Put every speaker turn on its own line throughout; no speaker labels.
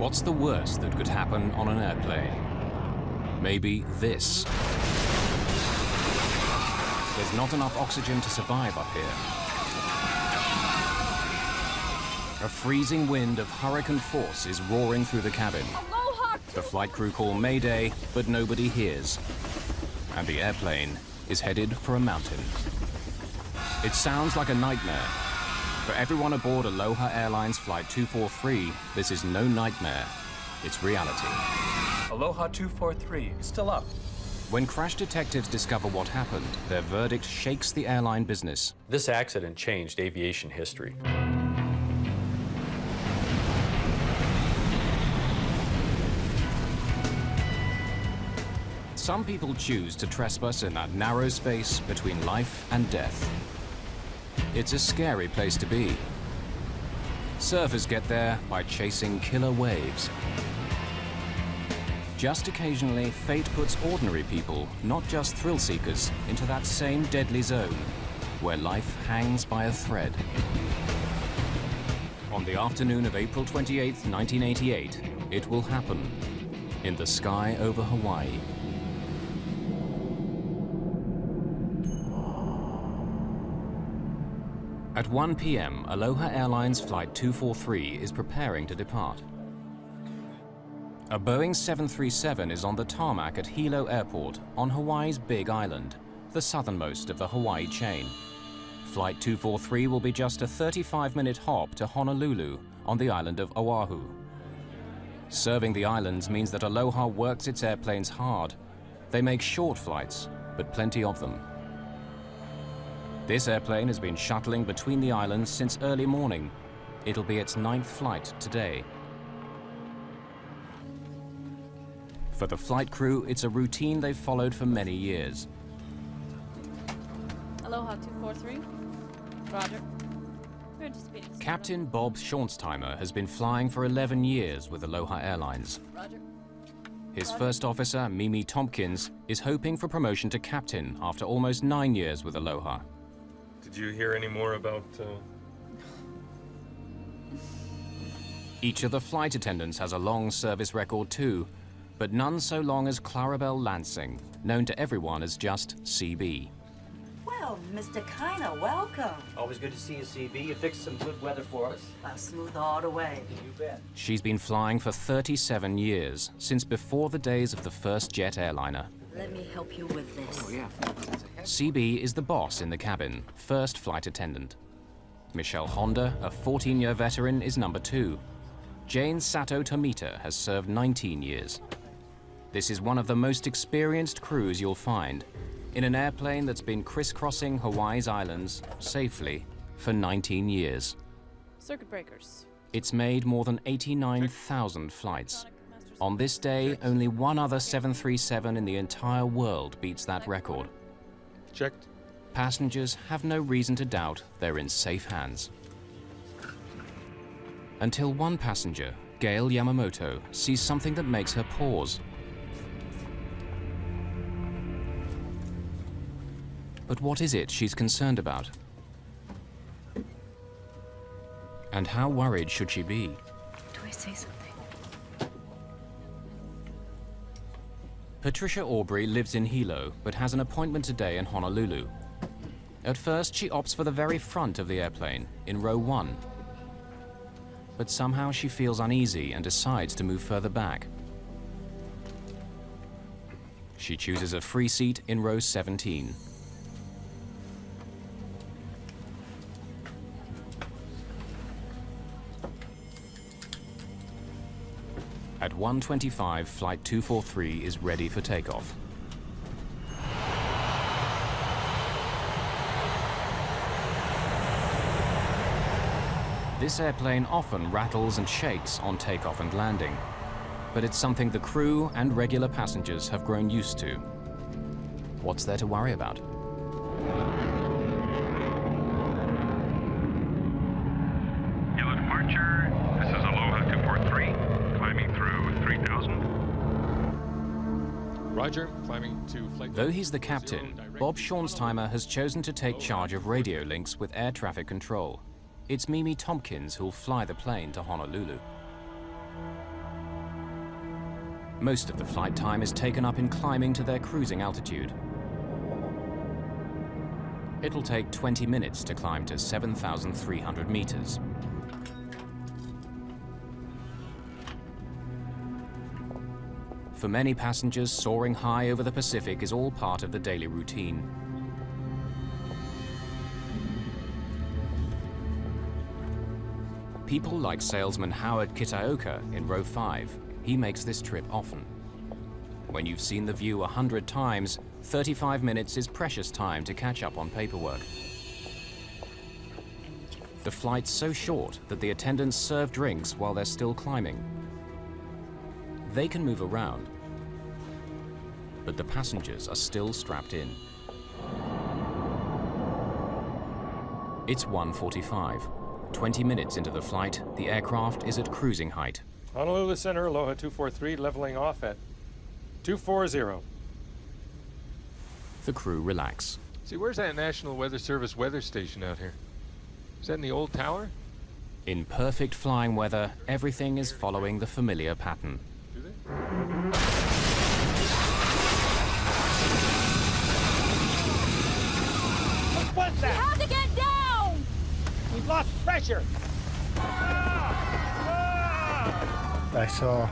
What's the worst that could happen on an airplane? Maybe this. There's not enough oxygen to survive up here. A freezing wind of hurricane force is roaring through the cabin.
Aloha!
The flight crew call Mayday, but nobody hears. And the airplane is headed for a mountain. It sounds like a nightmare. For everyone aboard Aloha Airlines Flight 243, this is no nightmare, it's reality.
Aloha 243 is still up.
When crash detectives discover what happened, their verdict shakes the airline business.
This accident changed aviation history.
Some people choose to trespass in that narrow space between life and death. It's a scary place to be. Surfers get there by chasing killer waves. Just occasionally, fate puts ordinary people, not just thrill seekers, into that same deadly zone, where life hangs by a thread. On the afternoon of April 28, 1988, it will happen in the sky over Hawaii. At 1 p.m., Aloha Airlines Flight 243 is preparing to depart. A Boeing 737 is on the tarmac at Hilo Airport on Hawaii's Big Island, the southernmost of the Hawaii chain. Flight 243 will be just a 35-minute hop to Honolulu on the island of Oahu. Serving the islands means that Aloha works its airplanes hard. They make short flights, but plenty of them. This airplane has been shuttling between the islands since early morning. It'll be its 9th flight today. For the flight crew, it's a routine they've followed for many years.
Aloha 243. Roger. We're anticipating.
Captain Bob Schornsteimer has been flying for 11 years with Aloha Airlines.
Roger.
His first officer, Mimi Tompkins, is hoping for promotion to captain after almost 9 years with Aloha.
Did you hear any more about...
Each of the flight attendants has a long service record too, but none so long as Clarabelle Lansing, known to everyone as just CB.
Well, Mr. Kiner, welcome.
Always good to see you, CB. You fixed some good weather for us.
Smooth all the way.
You bet.
She's been flying for 37 years, since before the days of the first jet airliner.
Let me help you with this.
Oh, yeah.
CB is the boss in the cabin, first flight attendant. Michelle Honda, a 14-year veteran, is number 2. Jane Sato Tomita has served 19 years. This is one of the most experienced crews you'll find, in an airplane that's been crisscrossing Hawaii's islands safely for 19 years.
Circuit breakers.
It's made more than 89,000 flights. On this day, only one other 737 in the entire world beats that record.
Checked.
Passengers have no reason to doubt they're in safe hands. Until one passenger, Gail Yamamoto, sees something that makes her pause. But what is it she's concerned about? And how worried should she be?
Do I say something?
Patricia Aubrey lives in Hilo, but has an appointment today in Honolulu. At first, she opts for the very front of the airplane, in row 1. But somehow she feels uneasy and decides to move further back. She chooses a free seat in row 17. At 1:25, Flight 243 is ready for takeoff. This airplane often rattles and shakes on takeoff and landing, but it's something the crew and regular passengers have grown used to. What's there to worry about?
Yellow departure. This is Aloha 243, climbing through 3000.
Roger, climbing to flight...
Though he's the captain, Bob Schornsteimer has chosen to take charge of radio links with air traffic control. It's Mimi Tompkins who'll fly the plane to Honolulu. Most of the flight time is taken up in climbing to their cruising altitude. It'll take 20 minutes to climb to 7,300 meters. For many passengers, soaring high over the Pacific is all part of the daily routine. People like salesman Howard Kitaoka in row 5, he makes this trip often. When you've seen the view 100 times, 35 minutes is precious time to catch up on paperwork. The flight's so short that the attendants serve drinks while they're still climbing. They can move around, but the passengers are still strapped in. It's 1:45. 20 minutes into the flight, the aircraft is at cruising height.
Honolulu Center, Aloha 243, leveling off at 240.
The crew relax.
See, where's that National Weather Service weather station out here? Is that in the old tower?
In perfect flying weather, everything is following the familiar pattern.
Do they?
What's that?
How to get down?
We've lost pressure.
I saw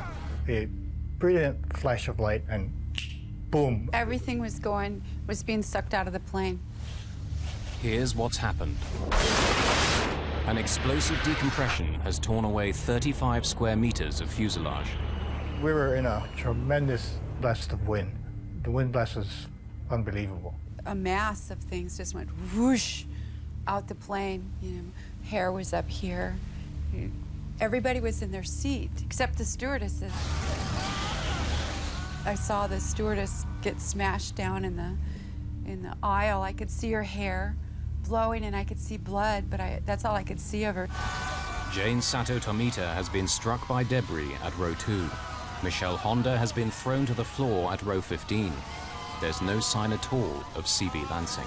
a brilliant flash of light and boom.
Everything was being sucked out of the plane.
Here's what's happened. An explosive decompression has torn away 35 square meters of fuselage.
We were in a tremendous blast of wind. The wind blast was unbelievable.
A mass of things just went whoosh out the plane. You know, hair was up here. Everybody was in their seat except the stewardesses. I saw the stewardess get smashed down in the aisle. I could see her hair blowing and I could see blood, but that's all I could see of her.
Jane Sato Tomita has been struck by debris at row 2. Michelle Honda has been thrown to the floor at row 15. There's no sign at all of CB Lansing.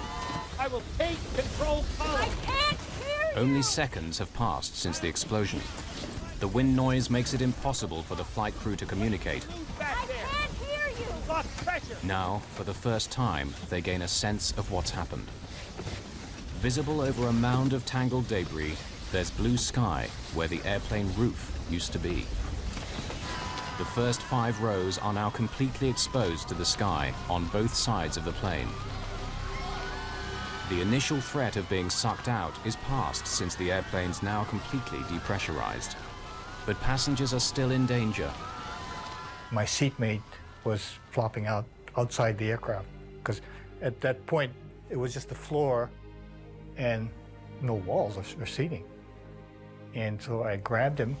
I will take control column.
I can't hear you!
Only seconds have passed since the explosion. The wind noise makes it impossible for the flight crew to communicate.
Move back
I
there.
can't hear you!
We've lost pressure.
Now, for the first time, they gain a sense of what's happened. Visible over a mound of tangled debris, there's blue sky where the airplane roof used to be. The first 5 rows are now completely exposed to the sky on both sides of the plane. The initial threat of being sucked out is past since the airplane's now completely depressurized. But passengers are still in danger.
My seatmate was flopping out outside the aircraft because at that point it was just the floor and no walls or seating. And so I grabbed him.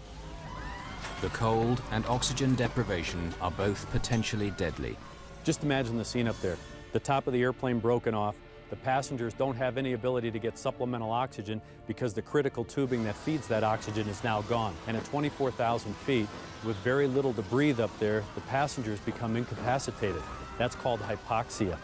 The cold and oxygen deprivation are both potentially deadly.
Just imagine the scene up there. The top of the airplane broken off. The passengers don't have any ability to get supplemental oxygen because the critical tubing that feeds that oxygen is now gone. And at 24,000 feet, with very little to breathe up there, the passengers become incapacitated. That's called hypoxia.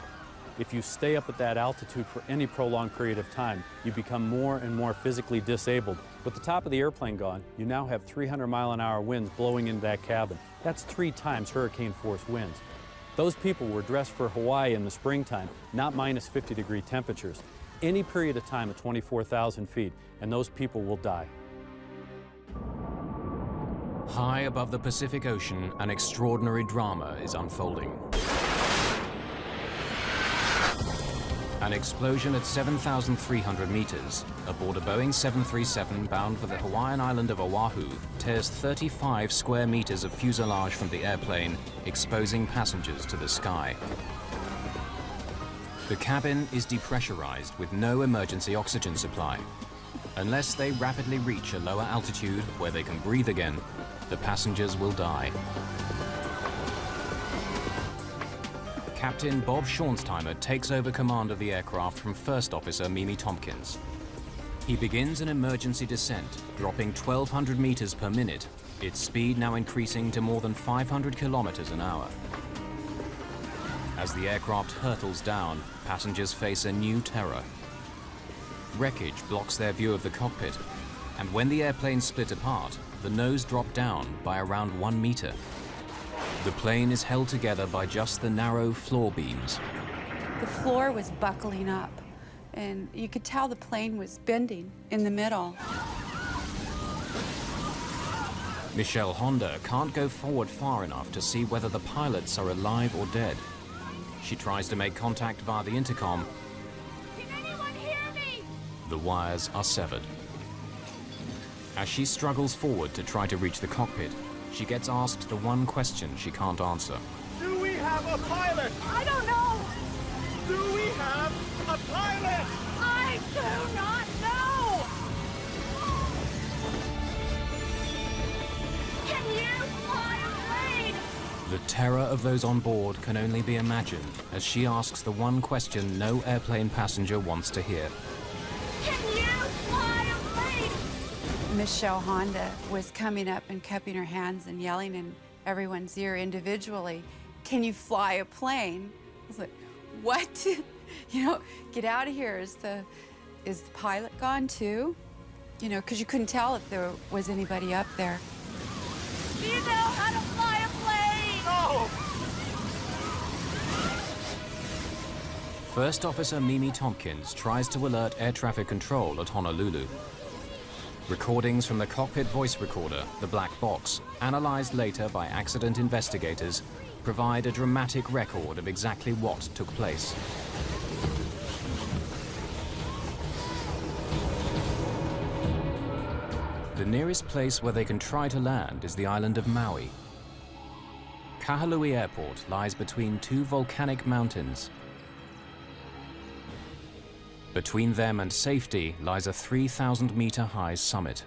If you stay up at that altitude for any prolonged period of time, you become more and more physically disabled. With the top of the airplane gone, you now have 300-mile-an-hour winds blowing into that cabin. That's 3 times hurricane-force winds. Those people were dressed for Hawaii in the springtime, not minus 50-degree temperatures. Any period of time at 24,000 feet, and those people will die.
High above the Pacific Ocean, an extraordinary drama is unfolding. An explosion at 7,300 meters aboard a Boeing 737 bound for the Hawaiian island of Oahu tears 35 square meters of fuselage from the airplane, exposing passengers to the sky. The cabin is depressurized with no emergency oxygen supply. Unless they rapidly reach a lower altitude where they can breathe again, the passengers will die. Captain Bob Schornsteimer takes over command of the aircraft from First Officer Mimi Tompkins. He begins an emergency descent, dropping 1,200 meters per minute, its speed now increasing to more than 500 kilometers an hour. As the aircraft hurtles down, passengers face a new terror. Wreckage blocks their view of the cockpit, and when the airplane split apart, the nose dropped down by around 1 meter. The plane is held together by just the narrow floor beams.
The floor was buckling up, and you could tell the plane was bending in the middle.
Michelle Honda can't go forward far enough to see whether the pilots are alive or dead. She tries to make contact via the intercom.
Can anyone hear me?
The wires are severed. As she struggles forward to try to reach the cockpit, she gets asked the one question she can't answer.
Do we have a pilot?
I don't know.
Do we have a pilot?
I do not know. Can you fly a plane?
The terror of those on board can only be imagined as she asks the one question no airplane passenger wants to hear.
Can you fly a plane?
Michelle Honda was coming up and cupping her hands and yelling in everyone's ear individually, "Can you fly a plane?" I was like, what? You know, get out of here. Is the pilot gone too? You know, because you couldn't tell if there was anybody up there.
Do you know how to fly a plane?
No!
First Officer Mimi Tompkins tries to alert air traffic control at Honolulu. Recordings from the cockpit voice recorder, the black box, analyzed later by accident investigators, provide a dramatic record of exactly what took place. The nearest place where they can try to land is the island of Maui. Kahului Airport lies between two volcanic mountains. Between them and safety lies a 3,000-meter-high summit.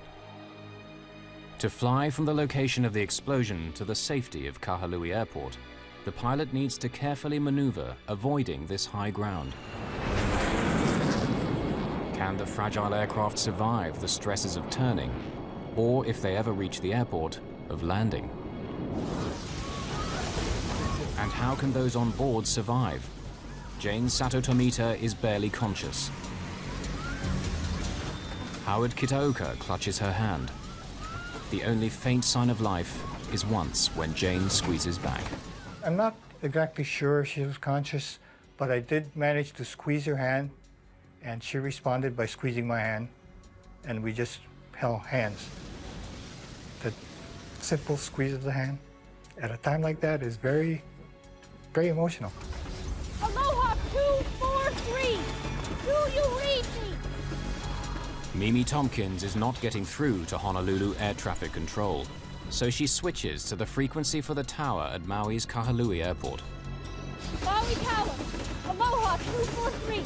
To fly from the location of the explosion to the safety of Kahului Airport, the pilot needs to carefully maneuver, avoiding this high ground. Can the fragile aircraft survive the stresses of turning, or, if they ever reach the airport, of landing? And how can those on board survive? Jane Sato Tomita is barely conscious. Howard Kitaoka clutches her hand. The only faint sign of life is once when Jane squeezes back.
I'm not exactly sure if she was conscious, but I did manage to squeeze her hand, and she responded by squeezing my hand, and we just held hands. The simple squeeze of the hand at a time like that is very, very emotional.
Aloha 243. Do you read me?
Mimi Tompkins is not getting through to Honolulu Air Traffic Control, so she switches to the frequency for the tower at Maui's Kahului Airport.
Maui Tower. Aloha 243.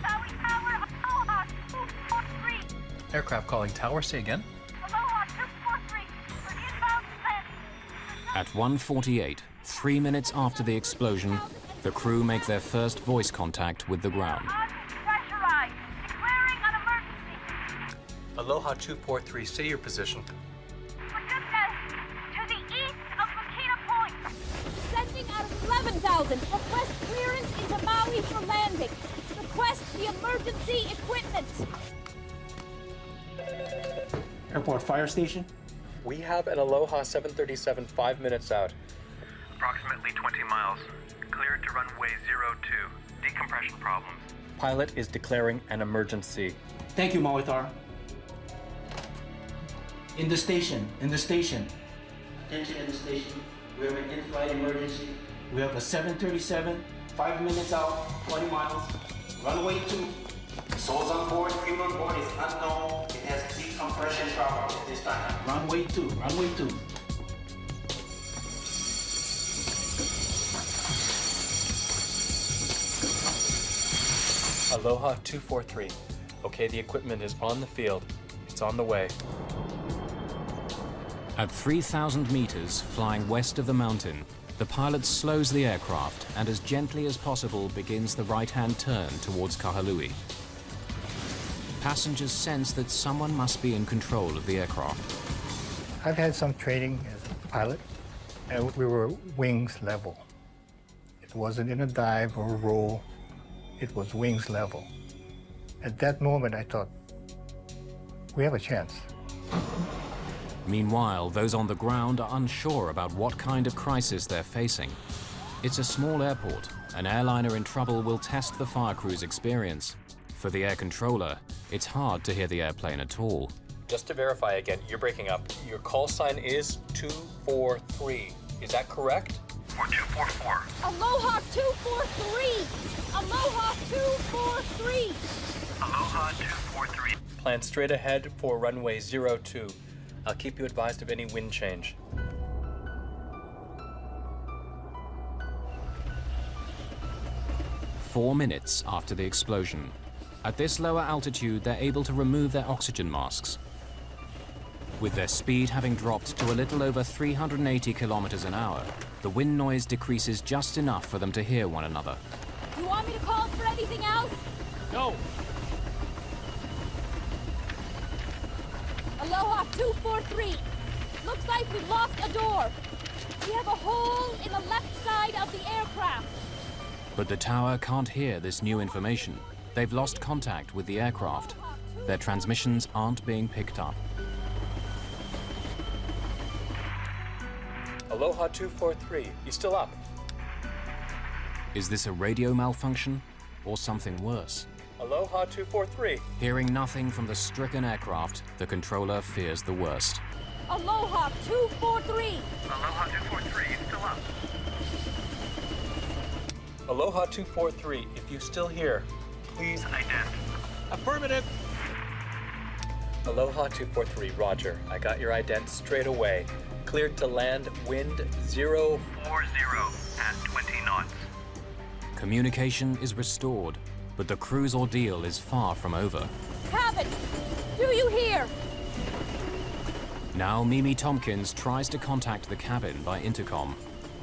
Maui Tower. Aloha 243.
Aircraft calling tower, say again.
Aloha 243. For inbound landing.
At 1:48, 3 minutes after the explosion, the crew make their first voice contact with the ground.
Pressurized. Declaring an emergency.
Aloha 243, say your position.
Forgiveness. To the east of Makita Point. Descending out of 11,000. Request clearance into Maui for landing. Request the emergency equipment.
Airport fire station?
We have an Aloha 737 5 minutes out.
Approximately 20 miles. Cleared to runway 02. Decompression problems.
Pilot is declaring an emergency.
Thank you, Mawitar. In the station. Attention in the station. We have an in-flight emergency. We have a 737, 5 minutes out, 20 miles. Runway 2. Souls on board, crew on board is unknown. It has decompression problems at this time. Runway 2.
Aloha 243. Okay, the equipment is on the field. It's on the way.
At 3,000 meters, flying west of the mountain, the pilot slows the aircraft and as gently as possible begins the right-hand turn towards Kahului. Passengers sense that someone must be in control of the aircraft.
I've had some training as a pilot, and we were wings level. It wasn't in a dive or a roll, it was wings level. At that moment, I thought, we have a chance.
Meanwhile, those on the ground are unsure about what kind of crisis they're facing. It's a small airport. An airliner in trouble will test the fire crew's experience. For the air controller, it's hard to hear the airplane at all.
Just to verify again, you're breaking up. Your call sign is 243. Is that correct?
Or 244.
Aloha 243! Aloha 243!
Aloha 243.
Plan straight ahead for runway 02. I'll keep you advised of any wind change.
Four minutes after the explosion. At this lower altitude, they're able to remove their oxygen masks. With their speed having dropped to a little over 380 kilometers an hour, the wind noise decreases just enough for them to hear one another.
You want me to call for anything else?
No.
Aloha 243. Looks like we've lost a door. We have a hole in the left side of the aircraft.
But the tower can't hear this new information. They've lost contact with the aircraft. Their transmissions aren't being picked up.
Aloha 243, you still up?
Is this a radio malfunction or something worse?
Aloha 243.
Hearing nothing from the stricken aircraft, the controller fears the worst.
Aloha 243.
Aloha 243, you still up?
Aloha 243, if you still hear, please
Ident.
Affirmative.
Aloha 243, roger. I got your ident straight away. Cleared to land, wind 040
at 20 knots.
Communication is restored, but the crew's ordeal is far from over.
Cabin, do you hear?
Now Mimi Tompkins tries to contact the cabin by intercom,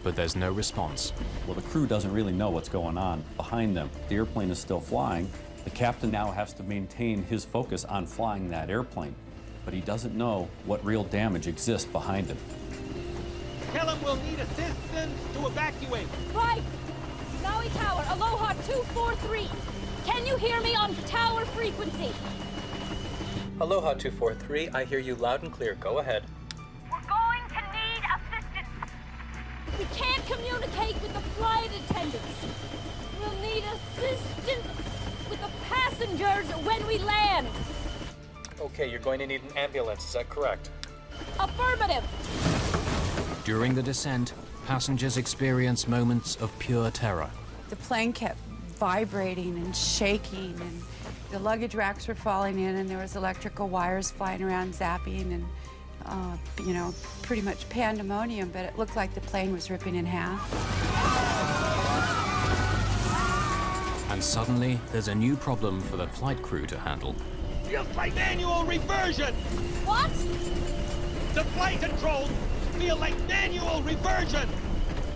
but there's no response.
Well, the crew doesn't really know what's going on behind them. The airplane is still flying. The captain now has to maintain his focus on flying that airplane, but he doesn't know what real damage exists behind him.
Tell him we'll need assistance to evacuate.
Right. Maui Tower, Aloha 243. Can you hear me on tower frequency?
Aloha 243, I hear you loud and clear. Go ahead.
We're going to need assistance. We can't communicate with the flight attendants. We'll need assistance with the passengers when we land.
Okay, you're going to need an ambulance, is that correct?
Affirmative.
During the descent, passengers experience moments of pure terror.
The plane kept vibrating and shaking, and the luggage racks were falling in, and there was electrical wires flying around zapping, and you know, pretty much pandemonium, but it looked like the plane was ripping in half.
And suddenly, there's a new problem for the flight crew to handle.
Feels like manual reversion.
What?
The flight controls feel like manual reversion.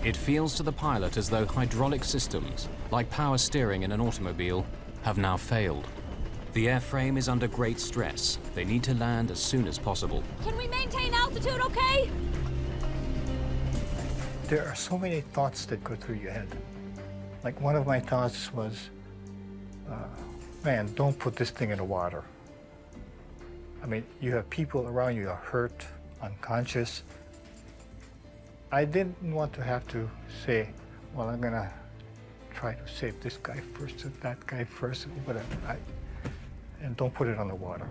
It feels to the pilot as though hydraulic systems, like power steering in an automobile, have now failed. The airframe is under great stress. They need to land as soon as possible.
Can we maintain altitude okay?
There are so many thoughts that go through your head. Like one of my thoughts was, man, don't put this thing in the water. I mean, you have people around you are hurt, unconscious. I didn't want to have to say, well, I'm gonna try to save this guy first or that guy first, whatever. And don't put it on the water.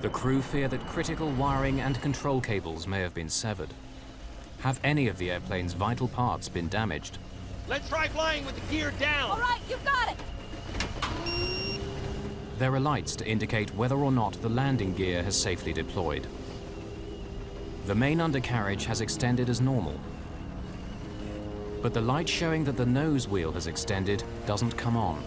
The crew fear that critical wiring and control cables may have been severed. Have any of the airplane's vital parts been damaged?
Let's try flying with the gear down.
All right, you've got it.
There are lights to indicate whether or not the landing gear has safely deployed. The main undercarriage has extended as normal. But the light showing that the nose wheel has extended doesn't come on.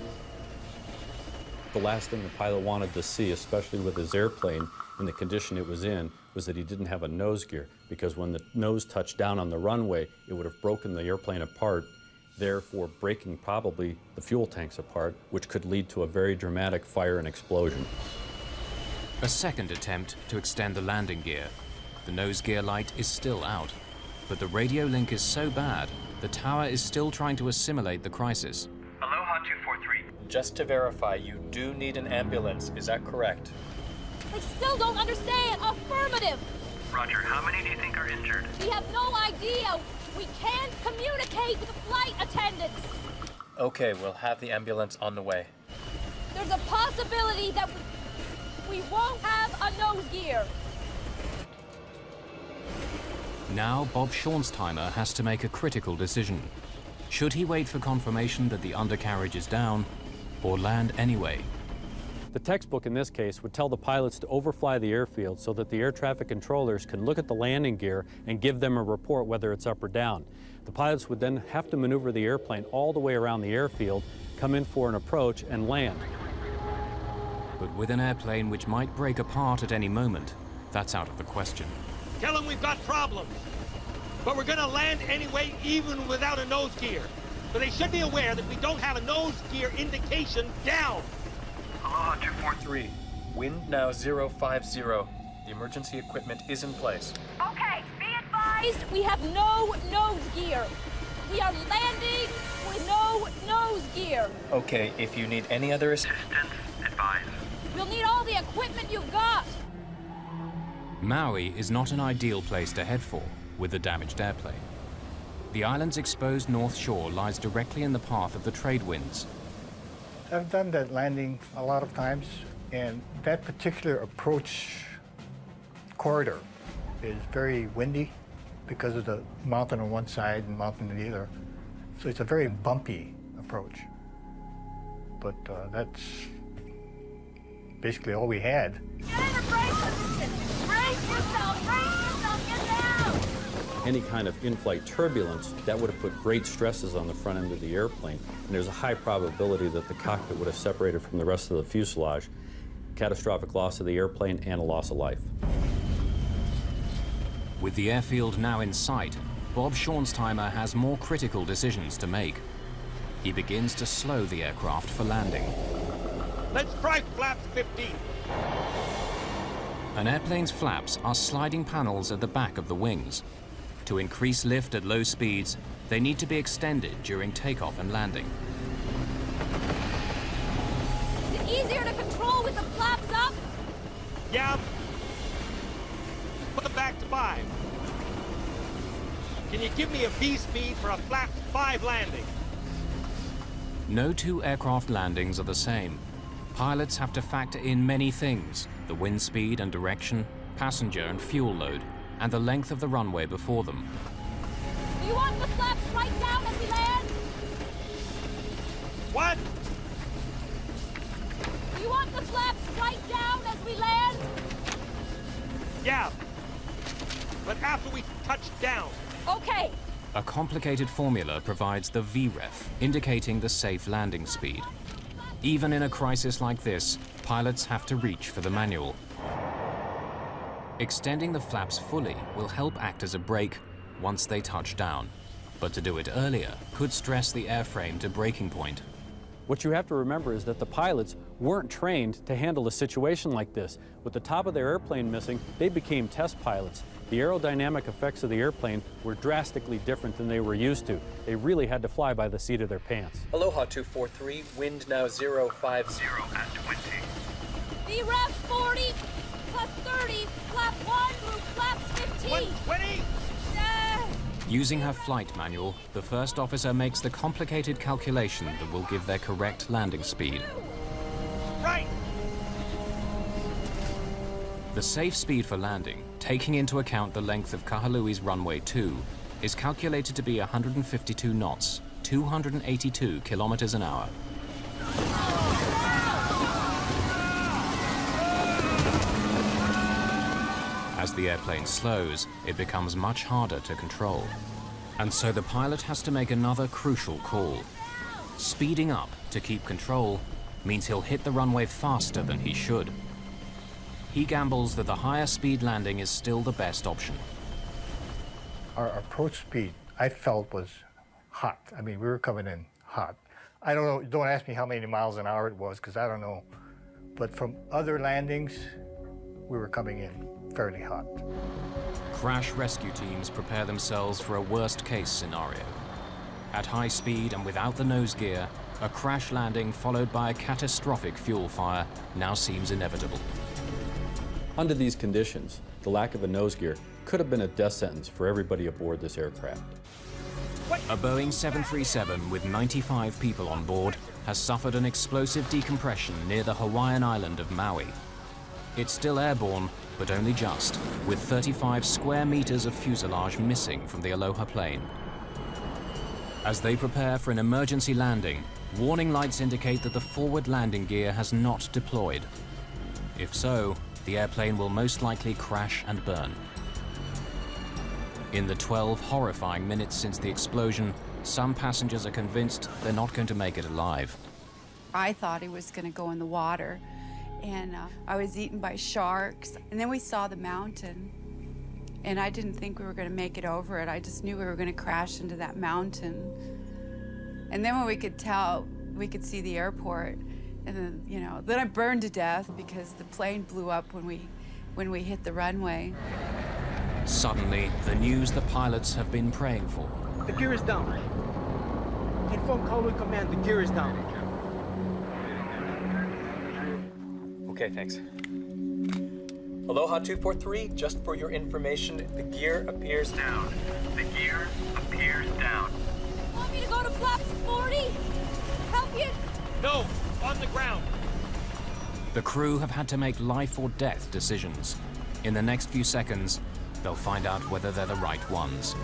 The last thing the pilot wanted to see, especially with his airplane in the condition it was in, was that he didn't have a nose gear, because when the nose touched down on the runway, it would have broken the airplane apart, therefore breaking probably the fuel tanks apart, which could lead to a very dramatic fire and explosion.
A second attempt to extend the landing gear. The nose gear light is still out, but the radio link is so bad, the tower is still trying to assimilate the crisis.
Aloha 243.
Just to verify, you do need an ambulance, is that correct?
They still don't understand. Affirmative.
Roger, how many do you think are injured?
We have no idea. We can't communicate with the flight attendants.
Okay, we'll have the ambulance on the way.
There's a possibility that we won't have a nose gear.
Now Bob Schornsteimer has to make a critical decision. Should he wait for confirmation that the undercarriage is down, or land anyway?
The textbook in this case would tell the pilots to overfly the airfield so that the air traffic controllers can look at the landing gear and give them a report whether it's up or down. The pilots would then have to maneuver the airplane all the way around the airfield, come in for an approach, and land.
But with an airplane which might break apart at any moment, that's out of the question.
Tell them we've got problems. But we're gonna land anyway, even without a nose gear. But they should be aware that we don't have a nose gear indication down.
Aloha 243.
Wind now 050. The emergency equipment is in place.
Okay, be advised, we have no nose gear. We are landing with no nose gear.
Okay, if you need any other
Assistance advised.
We'll need all the equipment you've got.
Maui is not an ideal place to head for with the damaged airplane. The island's exposed north shore lies directly in the path of the trade winds.
I've done that landing a lot of times, and that particular approach corridor is very windy because of the mountain on one side and mountain on the other. So it's a very bumpy approach. But that's basically all we had.
Get in a brace position. Brace yourself, get down.
Any kind of in-flight turbulence, that would have put great stresses on the front end of the airplane, and there's a high probability that the cockpit would have separated from the rest of the fuselage, catastrophic loss of the airplane, and a loss of life.
With the airfield now in sight, Bob Schornsteimer has more critical decisions to make. He begins to slow the aircraft for landing.
Let's try flaps 15.
An airplane's flaps are sliding panels at the back of the wings. To increase lift at low speeds, they need to be extended during takeoff and landing.
Is it easier to control with the flaps up?
Yeah. Put them back to 5. Can you give me a V speed for a flap 5 landing?
No two aircraft landings are the same. Pilots have to factor in many things: the wind speed and direction, passenger and fuel load, and the length of the runway before them.
Do you want the flaps right down as we land?
What?
Do you want the flaps right down as we land?
Yeah. But after we touch down.
Okay.
A complicated formula provides the VREF, indicating the safe landing speed. Even in a crisis like this, pilots have to reach for the manual. Extending the flaps fully will help act as a brake once they touch down, but to do it earlier could stress the airframe to breaking point.
What you have to remember is that the pilots weren't trained to handle a situation like this. With the top of their airplane missing, they became test pilots. The aerodynamic effects of the airplane were drastically different than they were used to. They really had to fly by the seat of their pants.
Aloha 243, wind now 050.
At 20.
VREF 40 plus 30, flap 1 through flaps 15.
120?
Using her flight manual, the first officer makes the complicated calculation that will give their correct landing speed.
Right.
The safe speed for landing, taking into account the length of Kahalui's runway 2, is calculated to be 152 knots, 282 kilometers an hour. As the airplane slows, it becomes much harder to control. And so the pilot has to make another crucial call. Speeding up to keep control means he'll hit the runway faster than he should. He gambles that the higher speed landing is still the best option.
Our approach speed, I felt, was hot. I mean, we were coming in hot. I don't know, don't ask me how many miles an hour it was, because I don't know. But from other landings, we were coming in fairly hot.
Crash rescue teams prepare themselves for a worst-case scenario. At high speed and without the nose gear, a crash landing followed by a catastrophic fuel fire now seems inevitable.
Under these conditions, the lack of a nose gear could have been a death sentence for everybody aboard this aircraft.
A Boeing 737 with 95 people on board has suffered an explosive decompression near the Hawaiian island of Maui. It's still airborne, but only just, with 35 square meters of fuselage missing from the Aloha plane. As they prepare for an emergency landing, warning lights indicate that the forward landing gear has not deployed. If so, the airplane will most likely crash and burn. In the 12 horrifying minutes since the explosion, some passengers are convinced they're not going to make it alive.
I thought he was going to go in the water, and I was eaten by sharks. And then we saw the mountain, and I didn't think we were going to make it over it. I just knew we were going to crash into that mountain. And then when we could tell, we could see the airport, and then, you know, then I burned to death because the plane blew up when we hit the runway.
Suddenly, the news the pilots have been praying for.
The gear is down. Inform Colwyn Command, the gear is down.
Okay, thanks. Aloha 243, just for your information, the gear appears
Down. The gear appears down.
Want me to go to flaps 40? Help you?
No, on the ground.
The crew have had to make life or death decisions. In the next few seconds, they'll find out whether they're the right ones.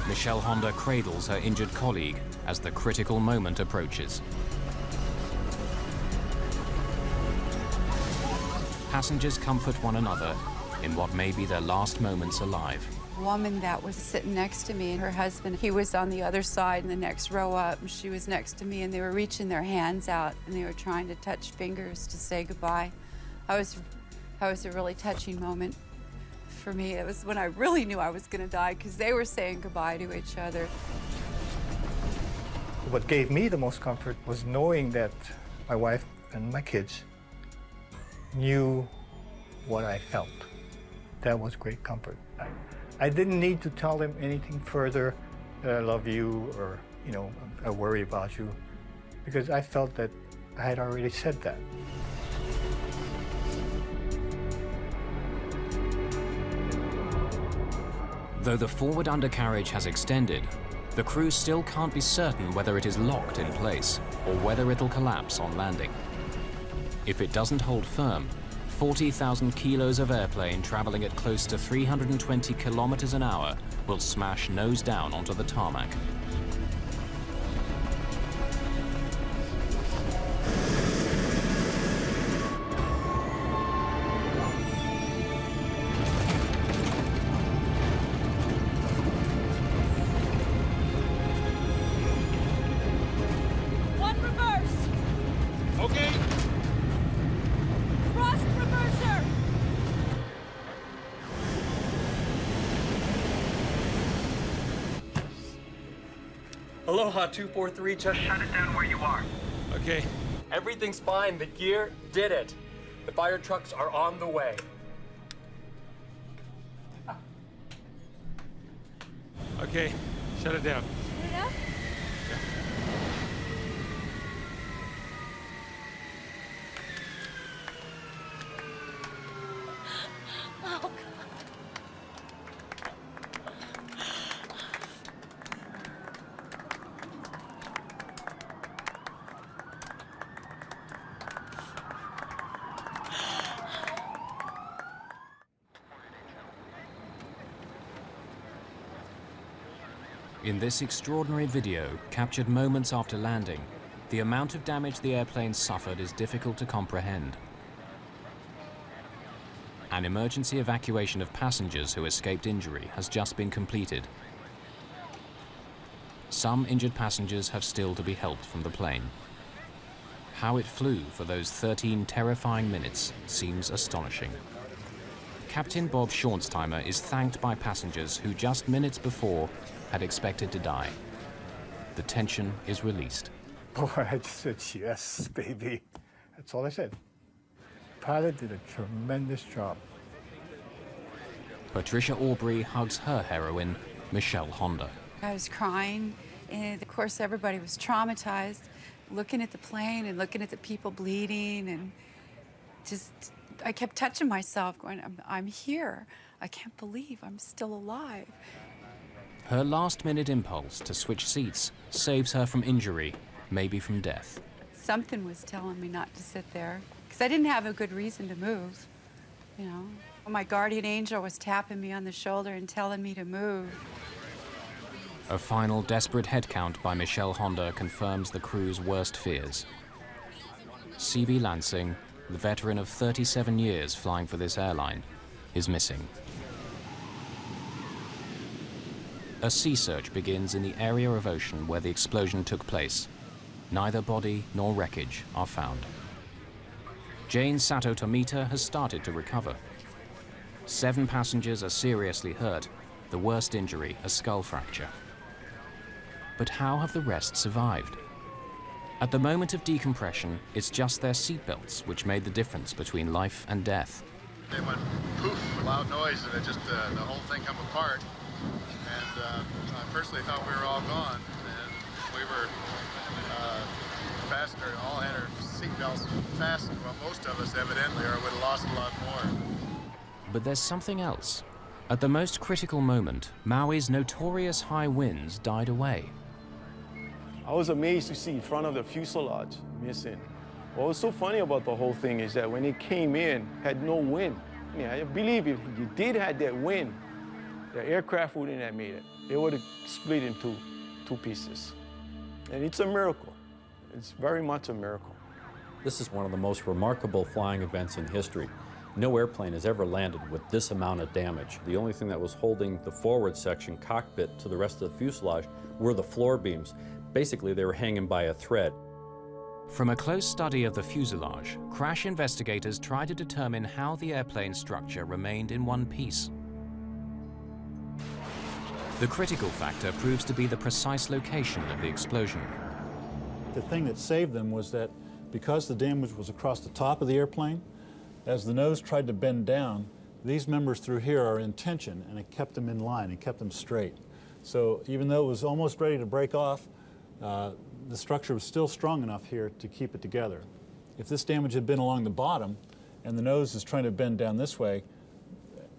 Michelle Honda cradles her injured colleague as the critical moment approaches. Passengers comfort one another in what may be their last moments alive.
A woman that was sitting next to me, and her husband, he was on the other side in the next row up, and she was next to me, and they were reaching their hands out, and they were trying to touch fingers to say goodbye. That was a really touching moment for me. It was when I really knew I was going to die, because they were saying goodbye to each other.
What gave me the most comfort was knowing that my wife and my kids knew what I felt. That was great comfort. I didn't need to tell them anything further, that I love you, or, you know, I worry about you, because I felt that I had already said that.
Though the forward undercarriage has extended, the crew still can't be certain whether it is locked in place or whether it'll collapse on landing. If it doesn't hold firm, 40,000 kilos of airplane traveling at close to 320 kilometers an hour will smash nose down onto the tarmac.
One reverse.
Okay.
Thrust reverser.
Aloha 243, just
Shut it down where you are.
Okay.
everything's fine. The gear did it. The fire trucks are on the way.
Okay, shut it down.
Yeah? Oh, God.
In this extraordinary video, captured moments after landing, the amount of damage the airplane suffered is difficult to comprehend. An emergency evacuation of passengers who escaped injury has just been completed. Some injured passengers have still to be helped from the plane. How it flew for those 13 terrifying minutes seems astonishing. Captain Bob Schornsteimer is thanked by passengers who just minutes before had expected to die. The tension is released.
Boy, I just said, yes, baby. That's all I said. Pilot did a tremendous job.
Patricia Aubrey hugs her heroine, Michelle Honda.
I was crying, and of course everybody was traumatized. looking at the plane and looking at the people bleeding, and just, I kept touching myself going, I'm here. I can't believe I'm still alive.
Her last-minute impulse to switch seats saves her from injury, maybe from death.
Something was telling me not to sit there, because I didn't have a good reason to move, you know. My guardian angel was tapping me on the shoulder and telling me to move.
A final desperate head count by Michelle Honda confirms the crew's worst fears. C.B. Lansing, the veteran of 37 years flying for this airline, is missing. A sea search begins in the area of ocean where the explosion took place. Neither body nor wreckage are found. Jane Sato Tomita has started to recover. 7 passengers are seriously hurt, the worst injury a skull fracture. But how have the rest survived? At the moment of decompression, it's just their seatbelts which made the difference between life and death.
They went poof, a loud noise, and it just, the whole thing come apart. And I personally thought we were all gone, and we were fastened, all had our seatbelts fastened. Well, most of us evidently, or would have lost a lot more.
But there's something else. At the most critical moment, Maui's notorious high winds died away.
I was amazed to see front of the fuselage missing. What was so funny about the whole thing is that when it came in, had no wind. Yeah, I believe if you did have that wind, the aircraft wouldn't have made it. It would have split into 2 pieces. And it's a miracle. It's very much a miracle.
This is one of the most remarkable flying events in history. No airplane has ever landed with this amount of damage. The only thing that was holding the forward section cockpit to the rest of the fuselage were the floor beams. Basically, they were hanging by a thread.
From a close study of the fuselage, crash investigators tried to determine how the airplane's structure remained in one piece. The critical factor proves to be the precise location of the explosion.
The thing that saved them was that because the damage was across the top of the airplane, as the nose tried to bend down, these members through here are in tension, and it kept them in line, it kept them straight. So even though it was almost ready to break off, the structure was still strong enough here to keep it together. If this damage had been along the bottom, and the nose is trying to bend down this way,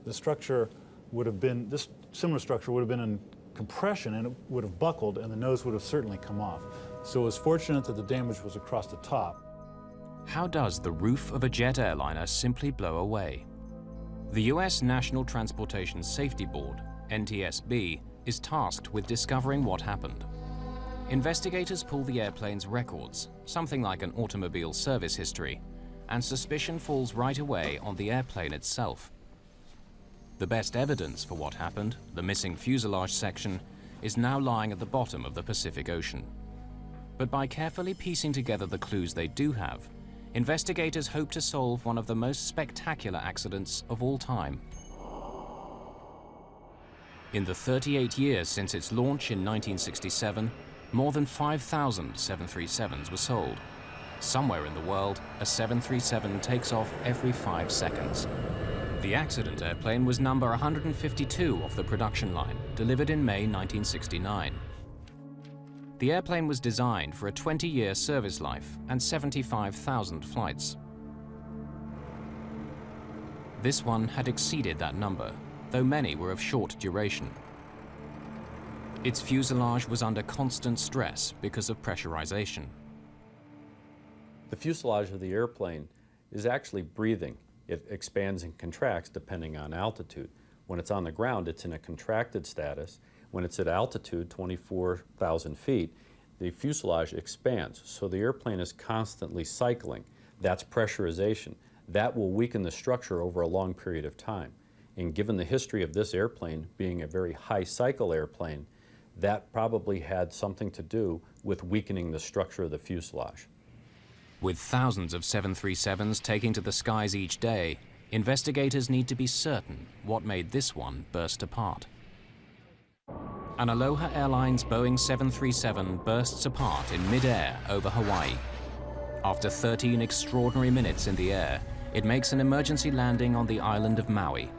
the structure would have been, this similar structure would have been in compression, and it would have buckled, and the nose would have certainly come off. So it was fortunate that the damage was across the top.
How does the roof of a jet airliner simply blow away? The U.S. National Transportation Safety Board, NTSB, is tasked with discovering what happened. Investigators pull the airplane's records, something like an automobile service history, and suspicion falls right away on the airplane itself. The best evidence for what happened, the missing fuselage section, is now lying at the bottom of the Pacific Ocean. But by carefully piecing together the clues they do have, investigators hope to solve one of the most spectacular accidents of all time. In the 38 years since its launch in 1967, more than 5,000 737s were sold. Somewhere in the world, a 737 takes off every 5 seconds. The accident airplane was number 152 off the production line, delivered in May 1969. The airplane was designed for a 20-year service life and 75,000 flights. This one had exceeded that number, though many were of short duration. Its fuselage was under constant stress because of pressurization.
The fuselage of the airplane is actually breathing. It expands and contracts depending on altitude. When it's on the ground, it's in a contracted status. When it's at altitude, 24,000 feet, the fuselage expands. So the airplane is constantly cycling. That's pressurization. That will weaken the structure over a long period of time. And given the history of this airplane being a very high cycle airplane, that probably had something to do with weakening the structure of the fuselage.
With thousands of 737s taking to the skies each day, investigators need to be certain what made this one burst apart. An Aloha Airlines Boeing 737 bursts apart in mid-air over Hawaii. After 13 extraordinary minutes in the air, it makes an emergency landing on the island of Maui.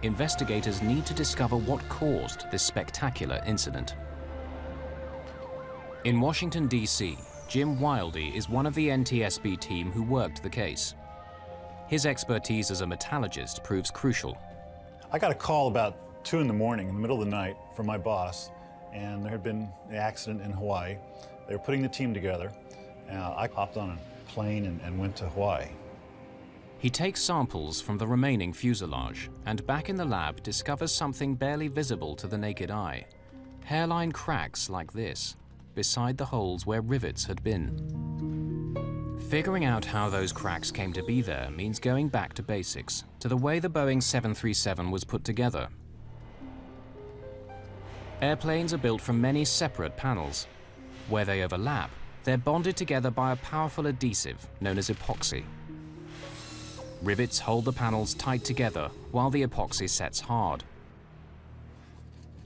Investigators need to discover what caused this spectacular incident. In Washington, D.C., Jim Wildey is one of the NTSB team who worked the case. His expertise as a metallurgist proves crucial.
I got a call about 2 in the morning, in the middle of the night, from my boss, and there had been an accident in Hawaii. They were putting the team together. I hopped on a plane and went to Hawaii.
He takes samples from the remaining fuselage and back in the lab discovers something barely visible to the naked eye. Hairline cracks like this, beside the holes where rivets had been. Figuring out how those cracks came to be there means going back to basics, to the way the Boeing 737 was put together. Airplanes are built from many separate panels. Where they overlap, they're bonded together by a powerful adhesive known as epoxy. Rivets hold the panels tight together while the epoxy sets hard.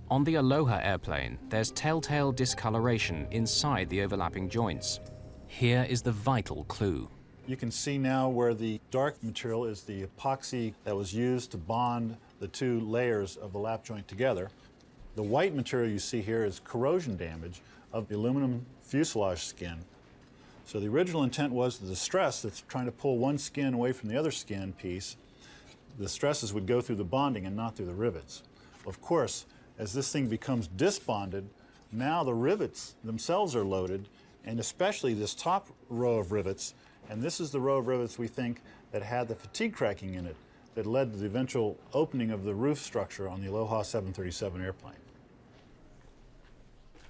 On the Aloha airplane, there's telltale discoloration inside the overlapping joints. Here is the vital clue.
You can see now where the dark material is the epoxy that was used to bond the 2 layers of the lap joint together. The white material you see here is corrosion damage of the aluminum fuselage skin. So the original intent was that the stress that's trying to pull one skin away from the other skin piece, the stresses would go through the bonding and not through the rivets. Of course, as this thing becomes disbonded, now the rivets themselves are loaded, and especially this top row of rivets, and this is the row of rivets we think that had the fatigue cracking in it that led to the eventual opening of the roof structure on the Aloha 737 airplane.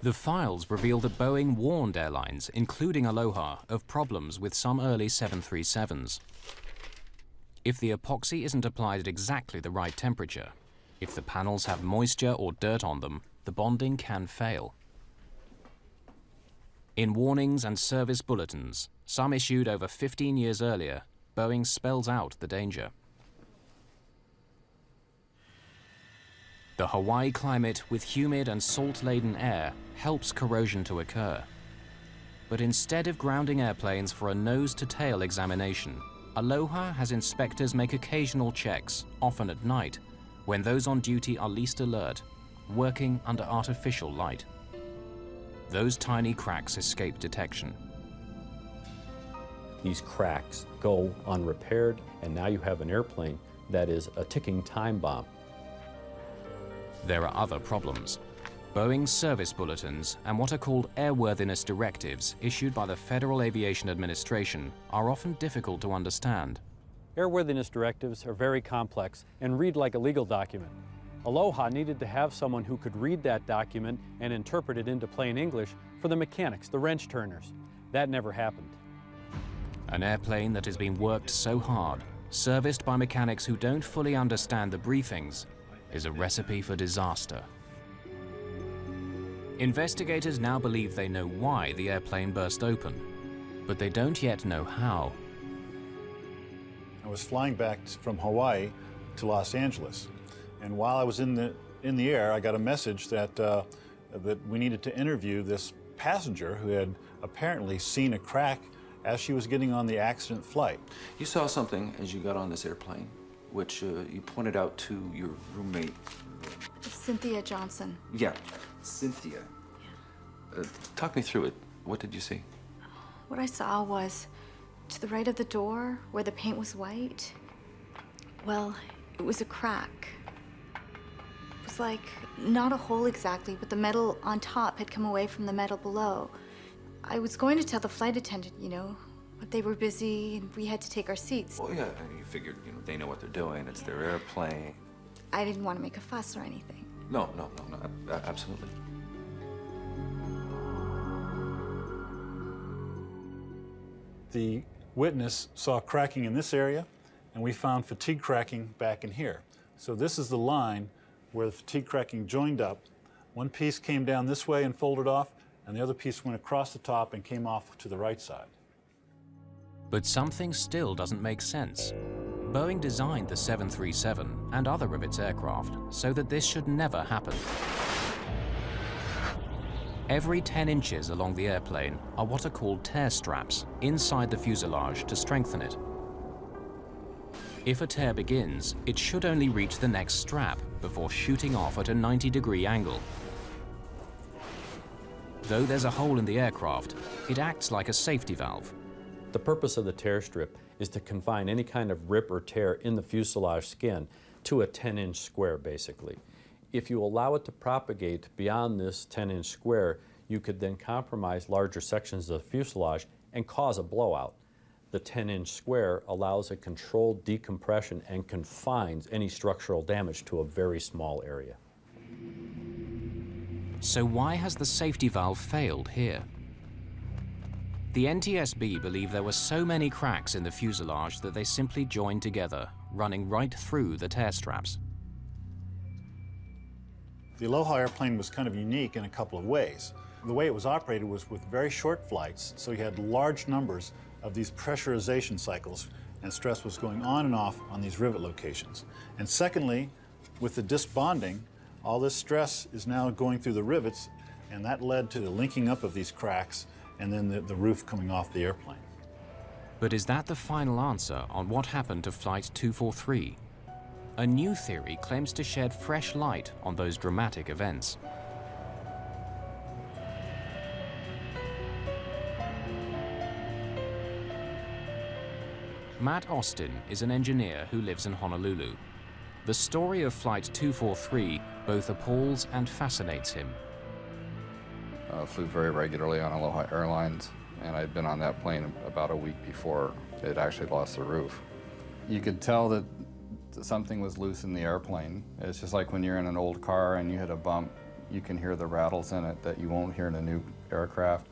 The files reveal that Boeing warned airlines, including Aloha, of problems with some early 737s. If the epoxy isn't applied at exactly the right temperature, if the panels have moisture or dirt on them, the bonding can fail. In warnings and service bulletins, some issued over 15 years earlier, Boeing spells out the danger. The Hawaii climate with humid and salt-laden air helps corrosion to occur. But instead of grounding airplanes for a nose-to-tail examination, Aloha has inspectors make occasional checks, often at night, when those on duty are least alert, working under artificial light. Those tiny cracks escape detection.
These cracks go unrepaired, and now you have an airplane that is a ticking time bomb.
There are other problems. Boeing's service bulletins and what are called airworthiness directives issued by the Federal Aviation Administration are often difficult to understand.
Airworthiness directives are very complex and read like a legal document. Aloha needed to have someone who could read that document and interpret it into plain English for the mechanics, the wrench turners. That never happened.
An airplane that has been worked so hard, serviced by mechanics who don't fully understand the briefings, is a recipe for disaster. Investigators now believe they know why the airplane burst open, but they don't yet know how.
I was flying back from Hawaii to Los Angeles, and while I was in the air, I got a message that that we needed to interview this passenger who had apparently seen a crack as she was getting on the accident flight.
You saw something as you got on this airplane, which you pointed out to your roommate.
Cynthia Johnson.
Yeah, Cynthia. Yeah. Talk me through it. What did you see?
What I saw was to the right of the door, where the paint was white. Well, it was a crack. It was like, not a hole exactly, but the metal on top had come away from the metal below. I was going to tell the flight attendant, you know, but they were busy and we had to take our seats.
Well, yeah, you figured, you know, they know what they're doing. It's their airplane.
I didn't want to make a fuss or anything.
No, absolutely.
The witness saw cracking in this area, and we found fatigue cracking back in here. So this is the line where the fatigue cracking joined up. One piece came down this way and folded off, and the other piece went across the top and came off to the right side.
But something still doesn't make sense. Boeing designed the 737 and other of its aircraft so that this should never happen. Every 10 inches along the airplane are what are called tear straps inside the fuselage to strengthen it. If a tear begins, it should only reach the next strap before shooting off at a 90-degree angle. Though there's a hole in the aircraft, it acts like a safety valve.
The purpose of the tear strip is to confine any kind of rip or tear in the fuselage skin to a 10-inch square, basically. If you allow it to propagate beyond this 10-inch square, you could then compromise larger sections of the fuselage and cause a blowout. The 10-inch square allows a controlled decompression and confines any structural damage to a very small area.
So why has the safety valve failed here? The NTSB believe there were so many cracks in the fuselage that they simply joined together, running right through the tear straps.
The Aloha airplane was kind of unique in a couple of ways. The way it was operated was with very short flights, so you had large numbers of these pressurization cycles, and stress was going on and off on these rivet locations. And secondly, with the disc bonding, all this stress is now going through the rivets, and that led to the linking up of these cracks and then the roof coming off the airplane.
But is that the final answer on what happened to Flight 243? A new theory claims to shed fresh light on those dramatic events. Matt Austin is an engineer who lives in Honolulu. The story of Flight 243 both appalls and fascinates him.
I flew very regularly on Aloha Airlines, and I'd been on that plane about a week before it actually lost the roof. You could tell that something was loose in the airplane. It's just like when you're in an old car and you hit a bump, you can hear the rattles in it that you won't hear in a new aircraft.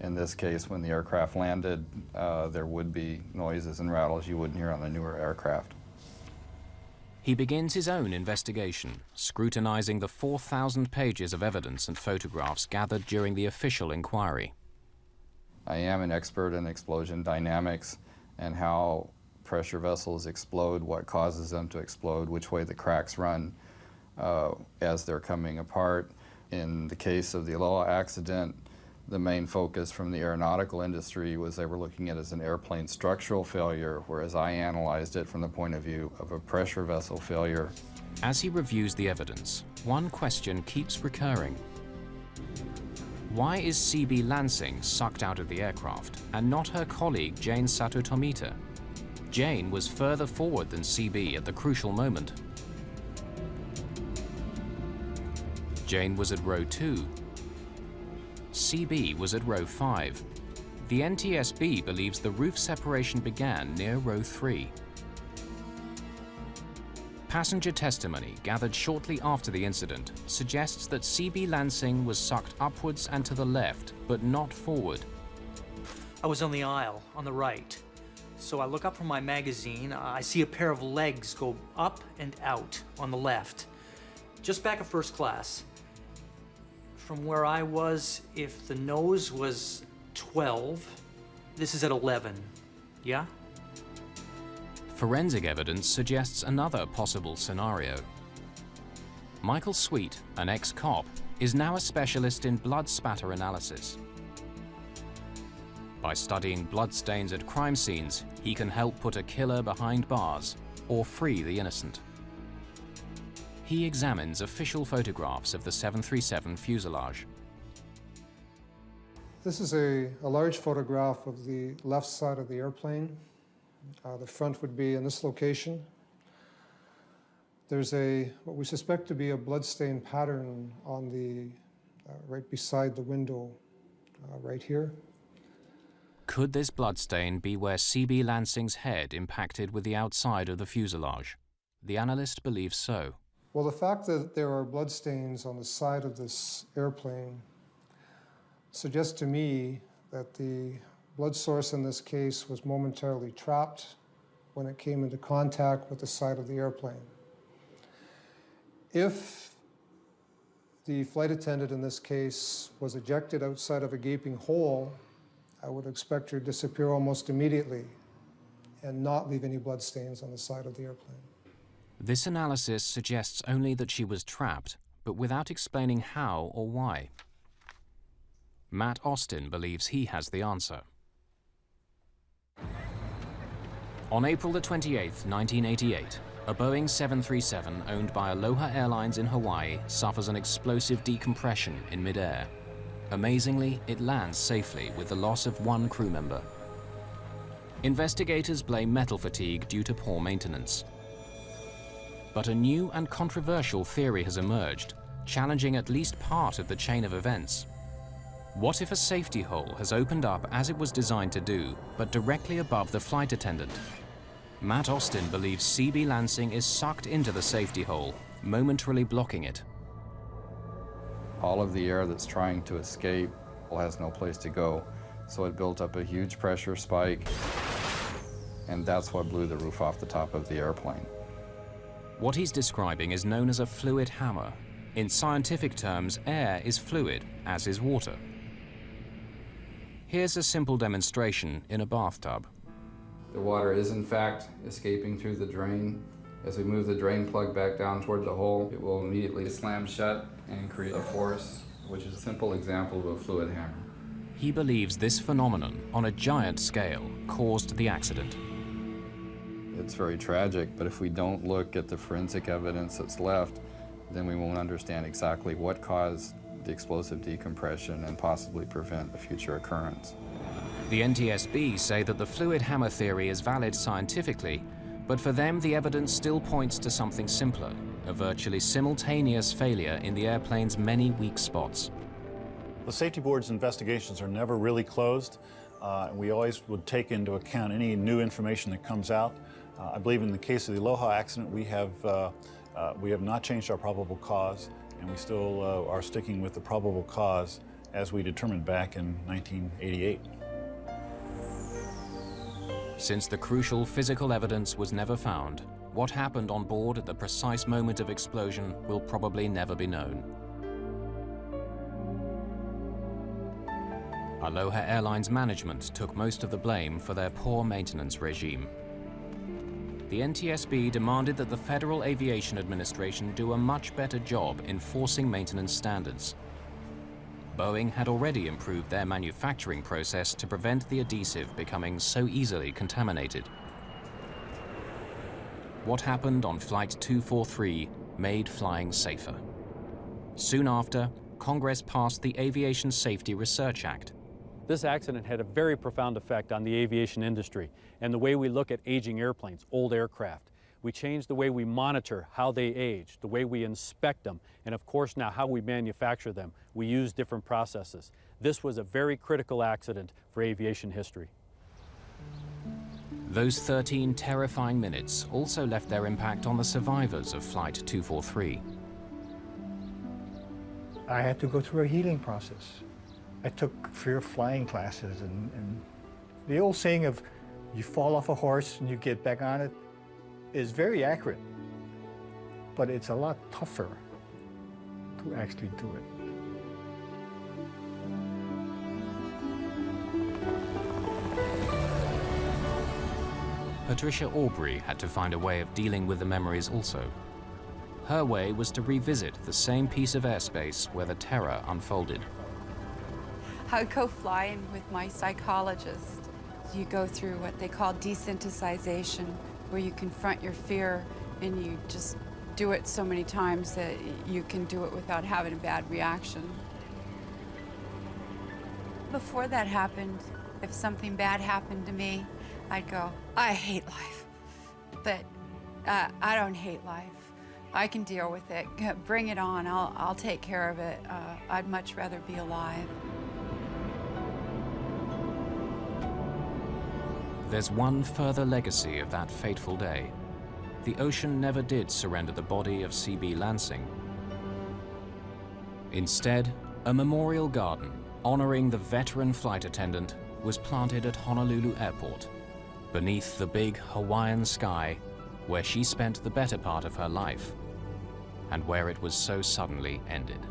In this case, when the aircraft landed, there would be noises and rattles you wouldn't hear on the newer aircraft.
He begins his own investigation, scrutinizing the 4,000 pages of evidence and photographs gathered during the official inquiry.
I am an expert in explosion dynamics and how pressure vessels explode, what causes them to explode, which way the cracks run as they're coming apart. In the case of the Aloha accident, the main focus from the aeronautical industry was they were looking at it as an airplane structural failure, whereas I analyzed it from the point of view of a pressure vessel failure.
As he reviews the evidence, one question keeps recurring. Why is CB Lansing sucked out of the aircraft and not her colleague Jane Sato Tomita? Jane was further forward than CB at the crucial moment. Jane was at row 2. CB was at row 5. The NTSB believes the roof separation began near row 3. Passenger testimony gathered shortly after the incident suggests that CB Lansing was sucked upwards and to the left, but not forward.
I was on the aisle, on the right. So I look up from my magazine, I see a pair of legs go up and out on the left, just back of first class. From where I was, if the nose was 12, this is at 11, yeah?
Forensic evidence suggests another possible scenario. Michael Sweet, an ex-cop, is now a specialist in blood spatter analysis. By studying bloodstains at crime scenes, he can help put a killer behind bars or free the innocent. He examines official photographs of the 737 fuselage.
This is a large photograph of the left side of the airplane. The front would be in this location. There's what we suspect to be a bloodstain pattern on the right beside the window, right here.
Could this bloodstain be where CB Lansing's head impacted with the outside of the fuselage? The analyst believes so.
Well, the fact that there are bloodstains on the side of this airplane suggests to me that the blood source in this case was momentarily trapped when it came into contact with the side of the airplane. If the flight attendant in this case was ejected outside of a gaping hole, I would expect her to disappear almost immediately and not leave any bloodstains on the side of the airplane.
This analysis suggests only that she was trapped, but without explaining how or why. Matt Austin believes he has the answer. On April the 28th, 1988, a Boeing 737 owned by Aloha Airlines in Hawaii suffers an explosive decompression in midair. Amazingly, it lands safely with the loss of one crew member. Investigators blame metal fatigue due to poor maintenance. But a new and controversial theory has emerged, challenging at least part of the chain of events. What if a safety hole has opened up as it was designed to do, but directly above the flight attendant? Matt Austin believes CB Lansing is sucked into the safety hole, momentarily blocking it.
All of the air that's trying to escape has no place to go, so it built up a huge pressure spike, and that's what blew the roof off the top of the airplane.
What he's describing is known as a fluid hammer. In scientific terms, air is fluid, as is water. Here's a simple demonstration in a bathtub.
The water is in fact escaping through the drain. As we move the drain plug back down toward the hole, it will immediately slam shut and create a force, which is a simple example of a fluid hammer.
He believes this phenomenon, on a giant scale, caused the accident.
It's very tragic, but if we don't look at the forensic evidence that's left, then we won't understand exactly what caused the explosive decompression and possibly prevent a future occurrence.
The NTSB say that the fluid hammer theory is valid scientifically, but for them the evidence still points to something simpler, a virtually simultaneous failure in the airplane's many weak spots.
The safety board's investigations are never really closed. We always would take into account any new information that comes out. I believe in the case of the Aloha accident, we have not changed our probable cause, and we still are sticking with the probable cause as we determined back in 1988.
Since the crucial physical evidence was never found, what happened on board at the precise moment of explosion will probably never be known. Aloha Airlines management took most of the blame for their poor maintenance regime. The NTSB demanded that the Federal Aviation Administration do a much better job enforcing maintenance standards. Boeing had already improved their manufacturing process to prevent the adhesive becoming so easily contaminated. What happened on Flight 243 made flying safer. Soon after, Congress passed the Aviation Safety Research Act.
This accident had a very profound effect on the aviation industry and the way we look at aging airplanes, old aircraft. We changed the way we monitor how they age, the way we inspect them, and of course now how we manufacture them. We use different processes. This was a very critical accident for aviation history.
Those 13 terrifying minutes also left their impact on the survivors of Flight 243.
I had to go through a healing process. I took fear of flying classes, and the old saying of you fall off a horse and you get back on it is very accurate, but it's a lot tougher to actually do it.
Patricia Aubrey had to find a way of dealing with the memories also. Her way was to revisit the same piece of airspace where the terror unfolded.
I would go flying with my psychologist. You go through what they call desensitization, where you confront your fear and you just do it so many times that you can do it without having a bad reaction. Before that happened, if something bad happened to me, I'd go, I hate life. But I don't hate life. I can deal with it. Bring it on. I'll take care of it. I'd much rather be alive.
There's one further legacy of that fateful day. The ocean never did surrender the body of CB Lansing. Instead, a memorial garden honoring the veteran flight attendant was planted at Honolulu Airport, beneath the big Hawaiian sky where she spent the better part of her life, and where it was so suddenly ended.